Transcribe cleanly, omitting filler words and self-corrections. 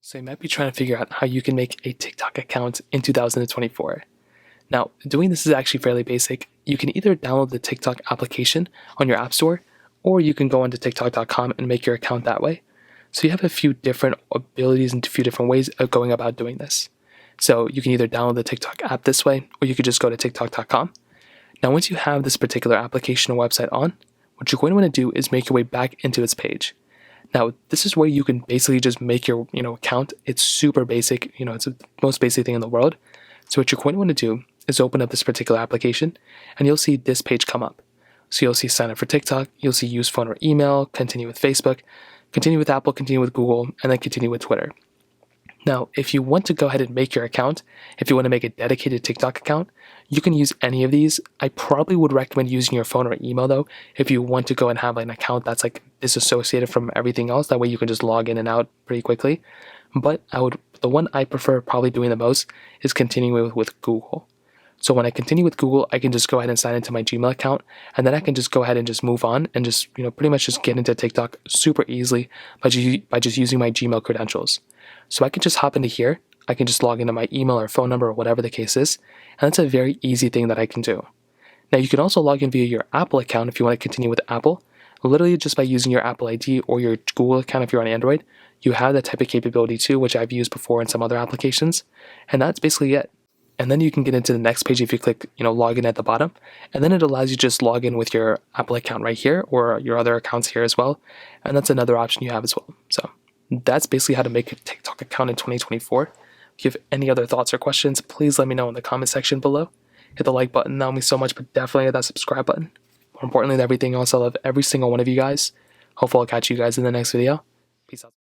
So you might be trying to figure out how you can make a TikTok account in 2024. Now, doing this is actually fairly basic. You can either download the TikTok application on your app store, or you can go onto TikTok.com and make your account that way. So you have a few different abilities and a few different ways of going about doing this. So you can either download the TikTok app this way, or you could just go to TikTok.com. Now, once you have this particular application or website on, what you're going to want to do is make your way back into its page. Now, this is where you can basically just make your account. It's super basic. It's the most basic thing in the world. So what you're going to want to do is open up this particular application, and you'll see this page come up. So you'll see sign up for TikTok, you'll see use phone or email, continue with Facebook, continue with Apple, continue with Google, and then continue with Twitter. Now, if you want to go ahead and make your account, if you want to make a dedicated TikTok account, you can use any of these. I probably would recommend using your phone or email though, if you want to go and have an account that's disassociated from everything else. That way you can just log in and out pretty quickly. But the one I prefer probably doing the most is continuing with Google. So when I continue with Google, I can just go ahead and sign into my Gmail account, and then I can just go ahead and just move on and just pretty much just get into TikTok super easily by just using my Gmail credentials. So I can just hop into here, I can just log into my email or phone number or whatever the case is, and that's a very easy thing that I can do. Now you can also log in via your Apple account if you want to continue with Apple. Literally just by using your Apple ID or your Google account if you're on Android, you have that type of capability too, which I've used before in some other applications, and that's basically it. And then you can get into the next page if you click, log in at the bottom, and then it allows you to just log in with your Apple account right here or your other accounts here as well, and that's another option you have as well. So that's basically how to make a TikTok account in 2024. If you have any other thoughts or questions, please let me know in the comment section below. Hit the like button, that would mean so much, but definitely hit that subscribe button. More importantly than everything else, I love every single one of you guys. Hopefully I'll catch you guys in the next video. Peace out.